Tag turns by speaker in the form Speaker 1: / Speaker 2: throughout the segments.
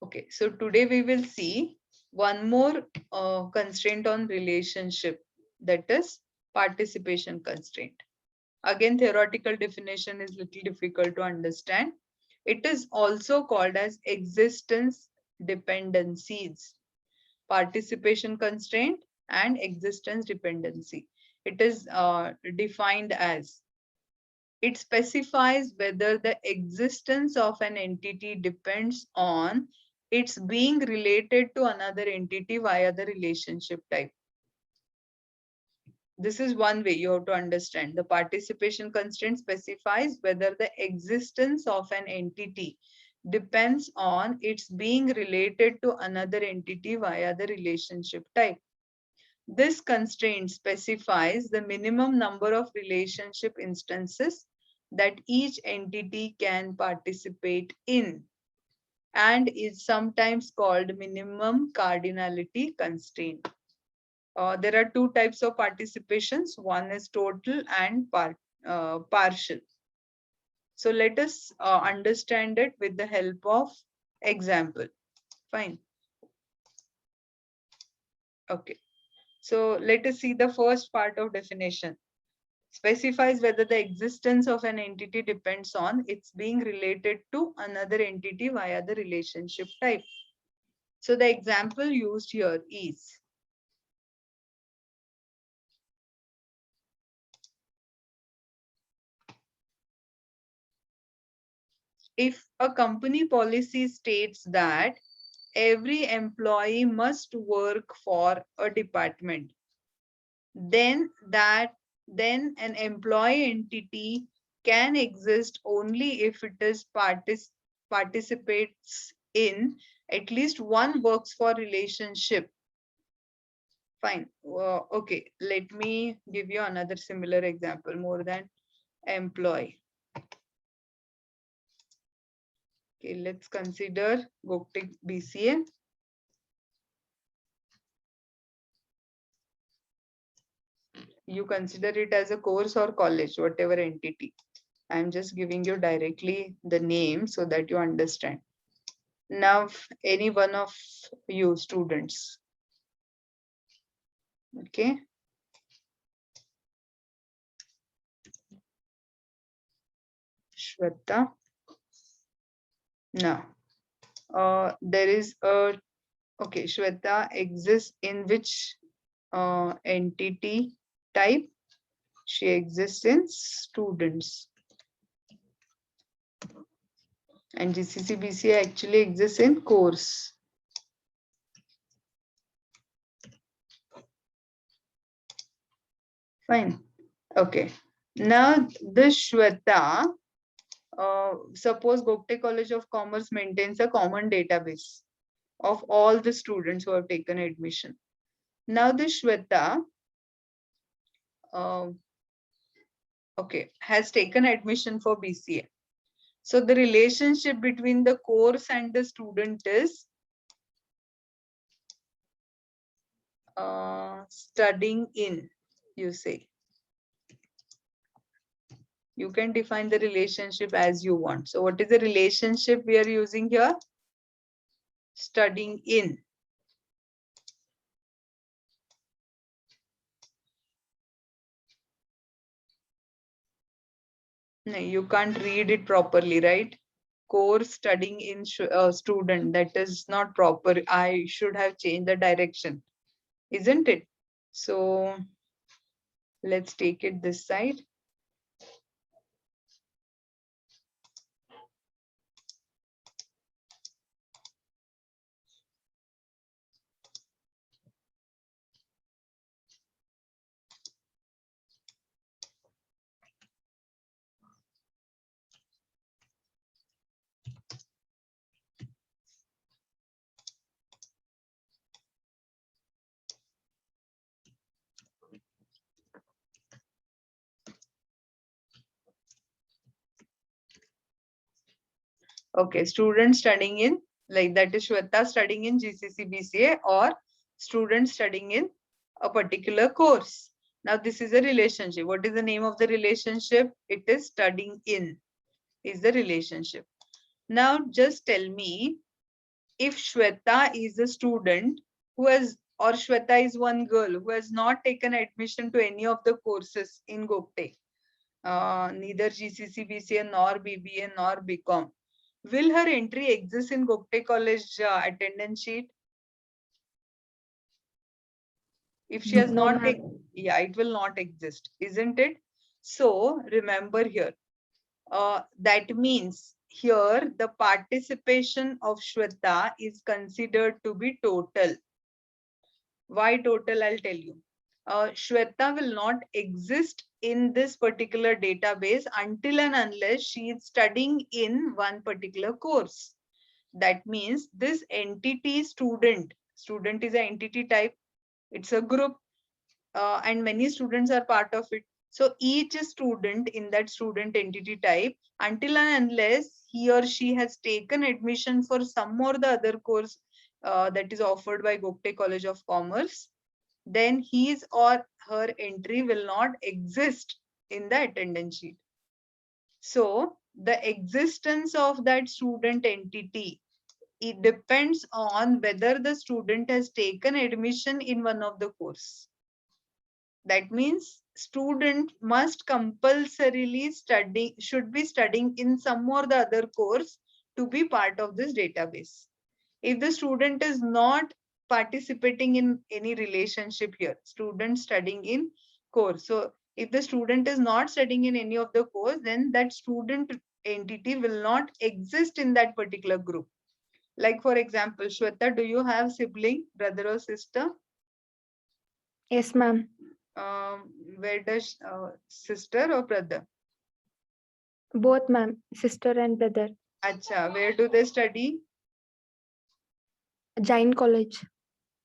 Speaker 1: Okay, so today we will see one more constraint on relationship, that is participation constraint. Again, theoretical definition is little difficult to understand. It is also called as existence dependencies, participation constraint and existence dependency. It is defined as, it specifies whether the existence of an entity depends on its being related to another entity via the relationship type. This is one way you have to understand. The participation constraint specifies whether the existence of an entity depends on its being related to another entity via the relationship type. This constraint specifies the minimum number of relationship instances that each entity can participate in, and is sometimes called minimum cardinality constraint. There are two types of participations. One is total and partial. So let us understand it with the help of example. Fine. Okay. So let us see the first part of definition. Specifies whether the existence of an entity depends on its being related to another entity via the relationship type. So the example used here is, if a company policy states that every employee must work for a department, then an employee entity can exist only if it is participates in at least one works for relationship. Fine. Okay, let me give you another similar example. More than employee. Okay, let's consider Goptek BCA. You consider it as a course or college, whatever entity. I'm just giving you directly the name so that you understand. Now, any one of you students, okay? Shweta. Now, there is a, okay, Shweta exists in which entity type? She exists in students. And GCC-BCA actually exists in course. Fine. Okay. Now, the Shweta, suppose Gopte College of Commerce maintains a common database of all the students who have taken admission. Now, the Shweta, okay, has taken admission for BCA. So the relationship between the course and the student is studying in, you say. You can define the relationship as you want. So what is the relationship we are using here? Studying in. No, you can't read it properly, right? Course studying in student, that is not proper. I should have changed the direction, isn't it? So let's take it this side. Okay, student studying in, like that is Shweta studying in GCC BCA, or student studying in a particular course. Now this is a relationship. What is the name of the relationship? It is studying in is the relationship. Now just tell me, if Shweta is a student who has, or Shweta is one girl who has not taken admission to any of the courses in Gokte, neither GCC, BCA, nor BBA, nor BCom, will her entry exist in Gokte College attendance sheet? If she has
Speaker 2: No,
Speaker 1: not
Speaker 2: ma'am.
Speaker 1: taken, yeah, it will not exist, isn't it? So remember here, that means here the participation of Shweta is considered to be total. Why total? I'll tell you. Shweta will not exist in this particular database until and unless she is studying in one particular course. That means this entity student is an entity type, it's a group, and many students are part of it. So each student in that student entity type, until and unless he or she has taken admission for some or the other course that is offered by Gokte College of Commerce, then his or her entry will not exist in the attendance sheet. So the existence of that student entity, it depends on whether the student has taken admission in one of the course. That means student must compulsorily should be studying in some or the other course to be part of this database. If the student is not participating in any relationship here, student studying in course. So if the student is not studying in any of the course, then that student entity will not exist in that particular group. Like for example, Shweta, do you have sibling, brother or sister?
Speaker 2: Yes, ma'am.
Speaker 1: Where does sister or brother?
Speaker 2: Both, ma'am. Sister and brother.
Speaker 1: Acha, where do they study?
Speaker 2: Jain College.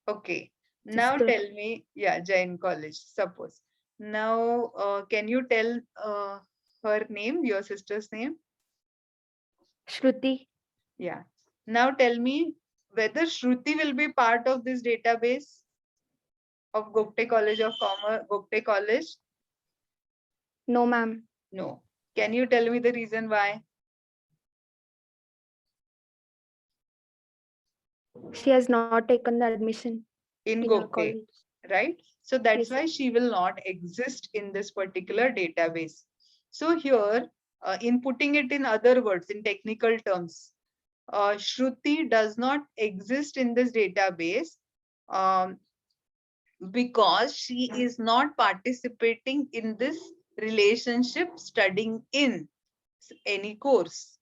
Speaker 1: Okay. Now
Speaker 2: Sister.
Speaker 1: tell me, yeah, Jain College, suppose. Now, can you tell her name, your sister's name?
Speaker 2: Shruti.
Speaker 1: Yeah. Now tell me whether Shruti will be part of this database of Gokte College of Commerce, Gokte College?
Speaker 2: No, ma'am.
Speaker 1: No. Can you tell me the reason why?
Speaker 2: She has not taken the admission
Speaker 1: In
Speaker 2: in our
Speaker 1: Gokte,
Speaker 2: college.
Speaker 1: right? So that's
Speaker 2: Yes.
Speaker 1: why she will not exist in this particular database. So here, in putting it in other words, in technical terms, Shruti does not exist in this database um, because she is not participating in this relationship studying in any course,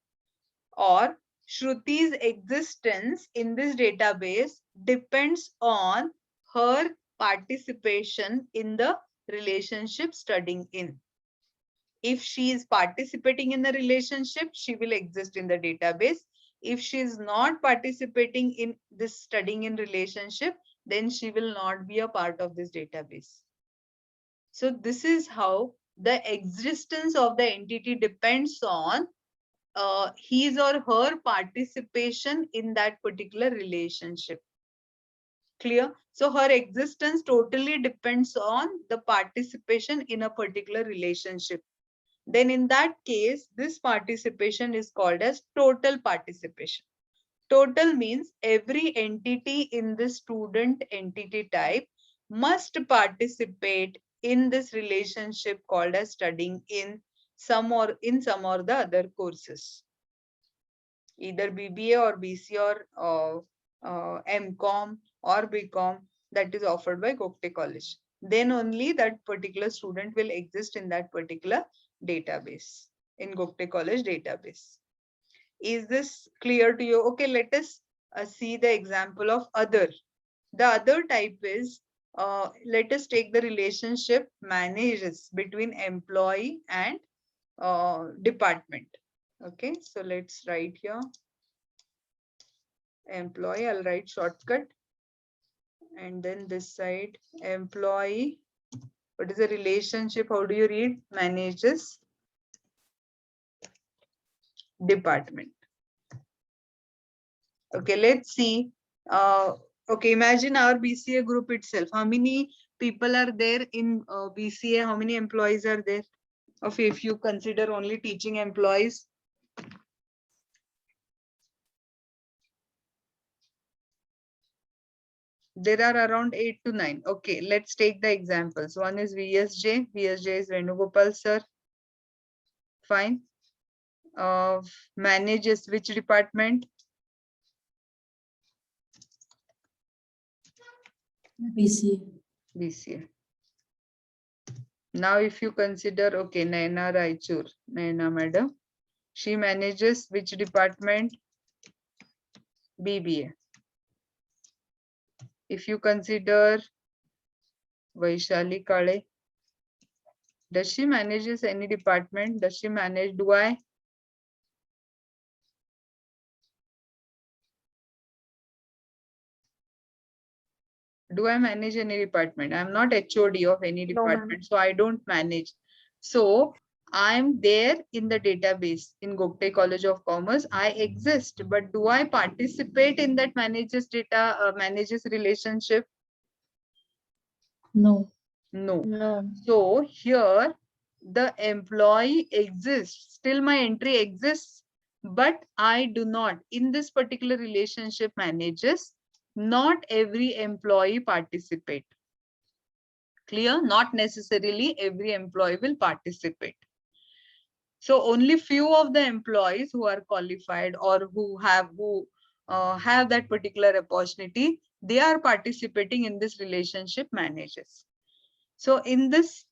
Speaker 1: or Shruti's existence in this database depends on her participation in the relationship studying in. If she is participating in the relationship, she will exist in the database. If she is not participating in this studying in relationship, then she will not be a part of this database. So this is how the existence of the entity depends on his or her participation in that particular relationship. Clear? So her existence totally depends on the participation in a particular relationship. Then in that case, this participation is called as total participation. Total means every entity in the student entity type must participate in this relationship called as studying in some or the other courses, either BBA or BC or MCom or BCom that is offered by Gokte College. Then only that particular student will exist in that particular database, in Gokte College database. Is this clear to you? Okay, let us see the example of other. The other type is, let us take the relationship manages between employee and department. Okay, so let's write here employee. I'll write shortcut, and then this side employee. What is the relationship? How do you read? Manages department. Okay, let's see. Okay, imagine our BCA group itself. How many people are there in BCA? How many employees are there? Okay, if you consider only teaching employees. There are around 8 to 9. Okay, let's take the examples. One is VSJ. VSJ is Venugopal sir. Fine. Manages which department?
Speaker 3: BCA.
Speaker 1: BCA. Now, if you consider, okay, Naina Raichur, Naina madam, she manages which department? BBA. If you consider Vaishali Kale, does she manages any department? Does she manage? Do I? Do I manage any department? I'm not HOD of any
Speaker 2: No, ma'am.
Speaker 1: department, so I don't manage. So I'm there in the database in Gokte College of Commerce. I exist, but do I participate in that managers data, managers relationship?
Speaker 3: No.
Speaker 1: No.
Speaker 2: No.
Speaker 1: So here the employee exists, still my entry exists, but I do not. In this particular relationship managers, not every employee participate. Clear? Not necessarily every employee will participate. So only few of the employees who are qualified or who have that particular opportunity, they are participating in this relationship managers. So in this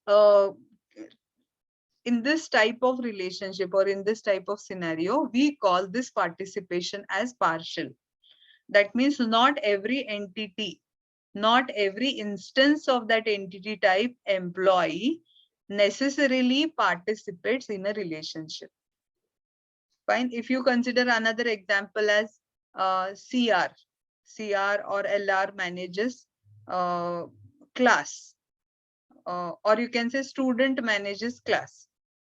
Speaker 1: type of relationship or in this type of scenario, we call this participation as partial. That means not every entity, not every instance of that entity type employee necessarily participates in a relationship. Fine. If you consider another example as CR or LR manages class, or you can say student manages class.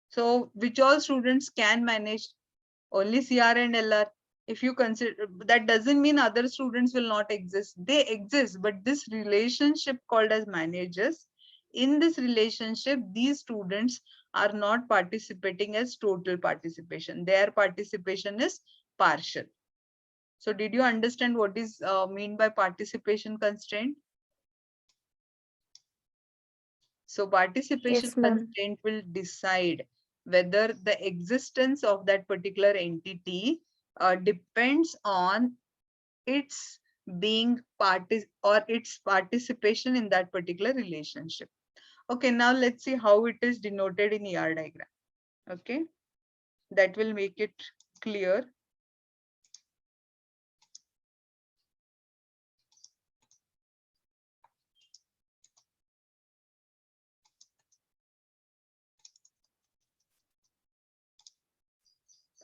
Speaker 1: So which all students can manage? Only CR and LR. If you consider, that doesn't mean other students will not exist. They exist, but this relationship called as managers, in this relationship, these students are not participating as total participation. Their participation is partial. So did you understand what is mean by participation constraint? So participation
Speaker 2: Yes, ma'am.
Speaker 1: constraint will decide whether the existence of that particular entity depends on its being or its participation in that particular relationship. Okay, now let's see how it is denoted in ER diagram. Okay, that will make it clear.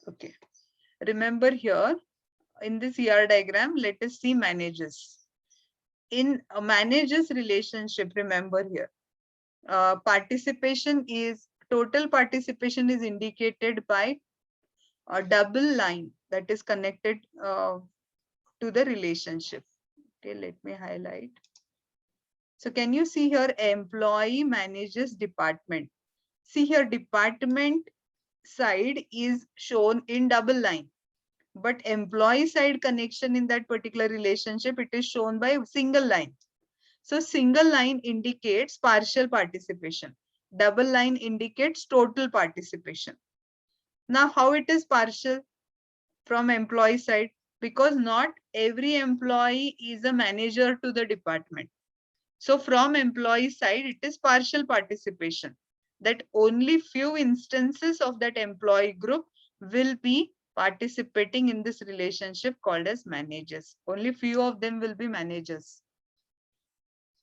Speaker 1: Okay, remember here in this ER diagram, let us see managers. In a managers relationship, remember here, total participation is indicated by a double line that is connected to the relationship. Okay, let me highlight. So can you see here employee manages department? See here department side is shown in double line, but employee side connection in that particular relationship, it is shown by single line. So single line indicates partial participation. Double line indicates total participation. Now, how it is partial from employee side? Because not every employee is a manager to the department. So from employee side, it is partial participation. That only few instances of that employee group will be participating in this relationship called as managers. Only few of them will be managers.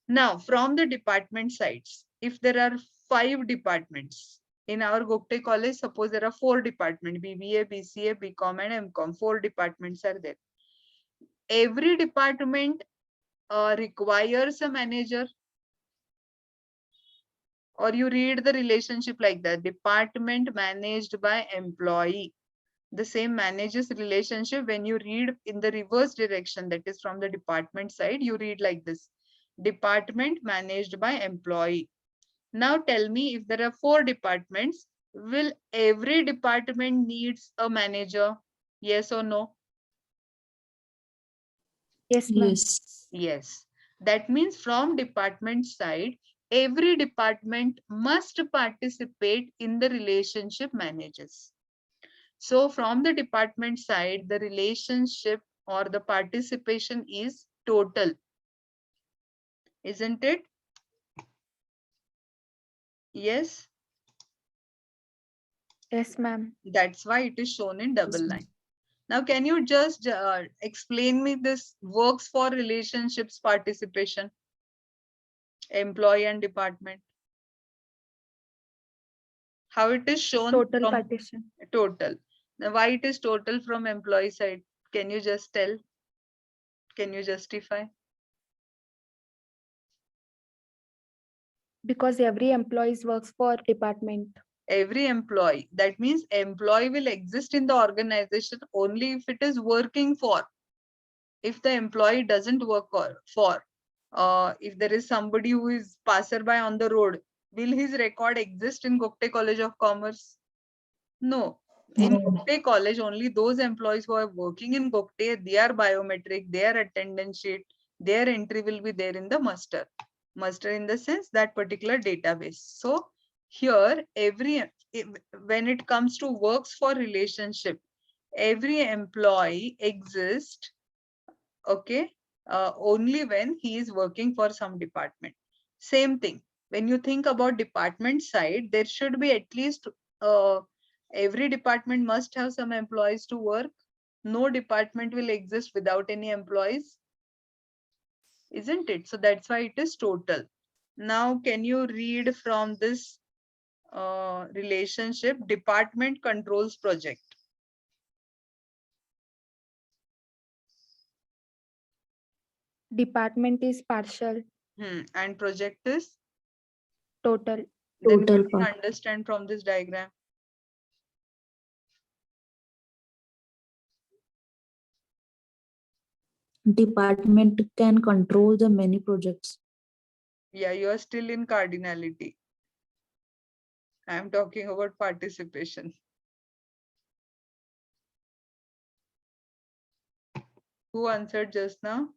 Speaker 1: Now, from the department sides, if there are 5 departments in our Gokte college, suppose there are 4 departments, BBA, BCA, BCom and MCom, 4 departments are there. Every department requires a manager, or you read the relationship like that, department managed by employee. The same managers relationship, when you read in the reverse direction, that is from the department side, you read like this, department managed by employee. Now tell me, if there are 4 departments, will every department needs a manager? Yes or no?
Speaker 2: Yes, ma'am.
Speaker 3: Yes.
Speaker 1: Yes. That means from department side, every department must participate in the relationship managers. So from the department side, the relationship or the participation is total, isn't it? Yes,
Speaker 2: Yes, ma'am.
Speaker 1: that's why it is shown in double line. Now, can you just explain me this works for relationships participation, employee and department? How it is shown
Speaker 2: Total
Speaker 1: from
Speaker 2: partition.
Speaker 1: total. Now, why it is total from employee side? Can you just tell? Can you justify?
Speaker 2: Because every employee works for department.
Speaker 1: Every employee. That means employee will exist in the organization only if it is working for. If the employee doesn't work for, if there is somebody who is passerby on the road, will his record exist in Gupta College of Commerce? No. In Gupta College, only those employees who are working in Gupta, their biometric, their attendance sheet, their entry will be there in the muster. Muster in the sense that particular database. So here, when it comes to works for relationship, every employee exists, okay, only when he is working for some department. Same thing, when you think about department side, there should be at least every department must have some employees to work. No department will exist without any employees, isn't it? So that's why it is total. Now, can you read from this relationship, department controls project?
Speaker 2: Department is partial.
Speaker 1: And project is
Speaker 2: Total.
Speaker 1: then what do you understand from this diagram?
Speaker 3: Department can control the many projects.
Speaker 1: Yeah, you are still in cardinality. I am talking about participation. Who answered just now?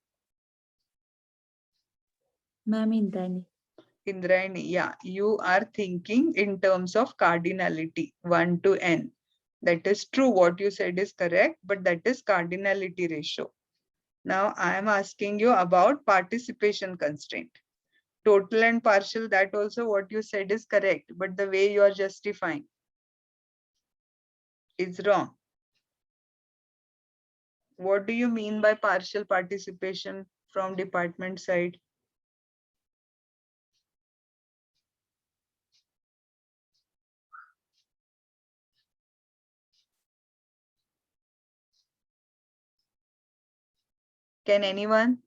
Speaker 3: Ma'am, Indrani.
Speaker 1: Indrayani. Yeah, you are thinking in terms of cardinality, 1 to n. That is true. What you said is correct, but that is cardinality ratio. Now I am asking you about participation constraint. Total and partial, that also what you said is correct, but the way you are justifying is wrong. What do you mean by partial participation from department side? Can anyone?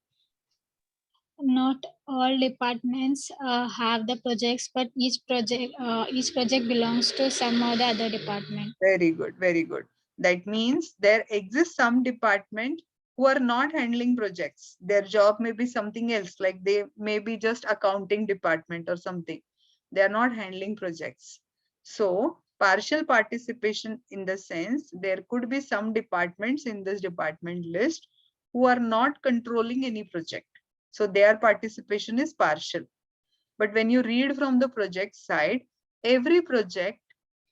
Speaker 4: Not all departments have the projects, but each project belongs to some or the other department.
Speaker 1: Very good, very good. That means there exists some department who are not handling projects. Their job may be something else, like they may be just accounting department or something. They are not handling projects. So partial participation in the sense there could be some departments in this department list who are not controlling any project. So their participation is partial. But when you read from the project side, every project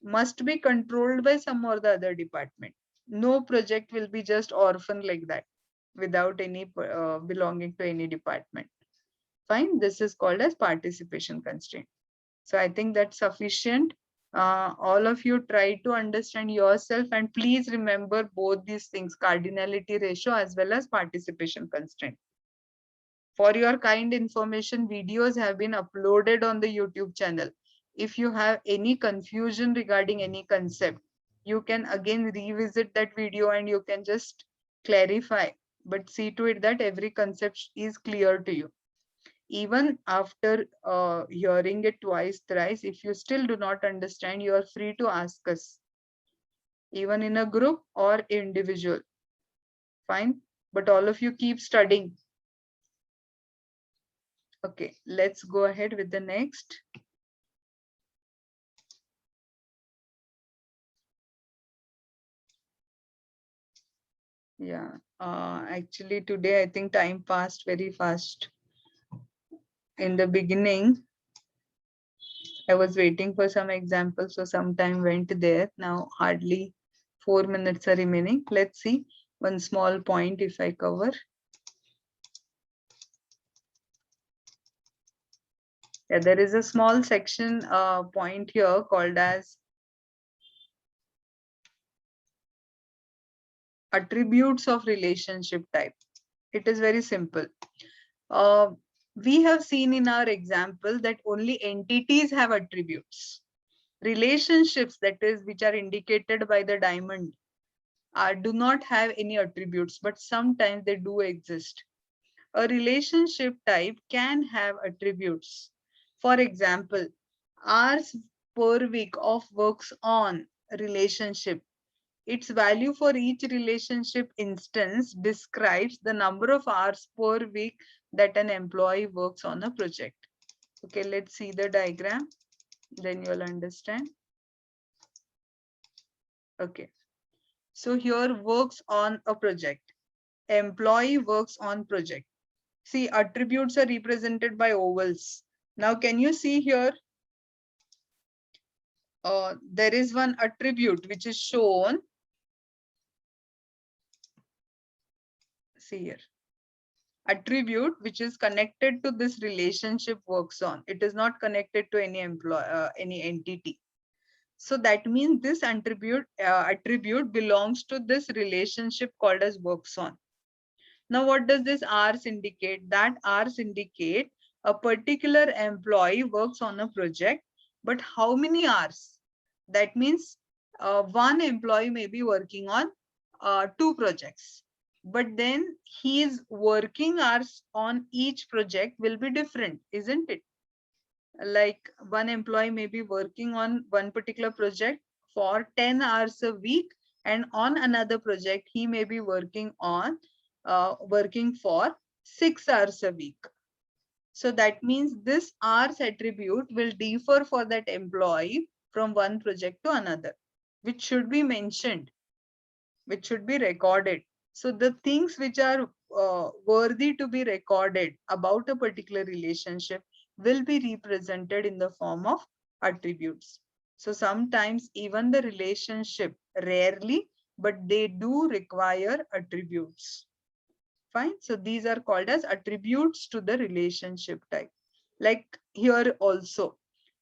Speaker 1: must be controlled by some or the other department. No project will be just orphan like that without any belonging to any department. Fine, this is called as participation constraint. So I think that's sufficient. All of you try to understand yourself and please remember both these things, cardinality ratio as well as participation constraint. For your kind information, videos have been uploaded on the YouTube channel. If you have any confusion regarding any concept, you can again revisit that video and you can just clarify. But see to it that every concept is clear to you. Even after hearing it twice, thrice, if you still do not understand, you are free to ask us, even in a group or individual. Fine. But all of you keep studying. Okay, let's go ahead with the next. Yeah, actually today I think time passed very fast. in the beginning, I was waiting for some examples, so some time went there. Now hardly 4 minutes are remaining. Let's see one small point if I cover. Yeah, there is a small section point here called as attributes of relationship type. It is very simple. We have seen in our example that only entities have attributes. Relationships, that is, which are indicated by the diamond, do not have any attributes, but sometimes they do exist. A relationship type can have attributes. For example, hours per week of works on relationship. Its value for each relationship instance describes the number of hours per week that an employee works on a project. Okay, let's see the diagram, then you'll understand. Okay, so here works on a project. Employee works on project. See, attributes are represented by ovals. Now, can you see here? There is one attribute which is shown. See here. Attribute which is connected to this relationship works on. It is not connected to any any entity. So that means this attribute belongs to this relationship called as works on. Now, what does this hours indicate? That hours indicate a particular employee works on a project, but how many hours? That means one employee may be working on 2 projects, but then his working hours on each project will be different, isn't it? Like one employee may be working on one particular project for 10 hours a week, and on another project he may be working for 6 hours a week. So that means this hours attribute will differ for that employee from one project to another, which should be mentioned, which should be recorded. So the things which are worthy to be recorded about a particular relationship will be represented in the form of attributes. So sometimes even the relationship, rarely, but they do require attributes. Fine. So these are called as attributes to the relationship type. Like here also,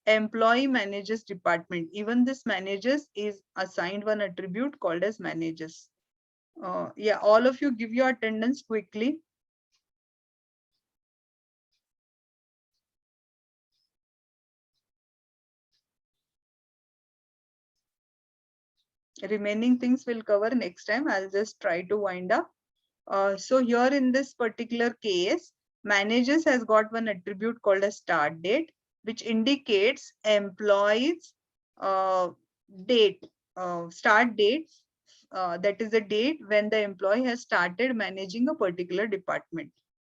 Speaker 1: employee manages department. Even this managers is assigned one attribute called as managers. Yeah, all of you give your attendance quickly. Remaining things we'll cover next time. I'll just try to wind up. So here in this particular case, managers has got one attribute called a start date, which indicates employees date, start date. That is the date when the employee has started managing a particular department.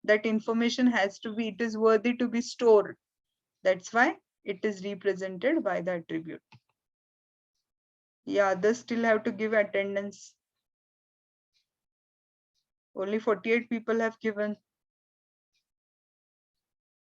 Speaker 1: That information has to be, it is worthy to be stored. That's why it is represented by the attribute. Yeah, others still have to give attendance. Only 48 people have given.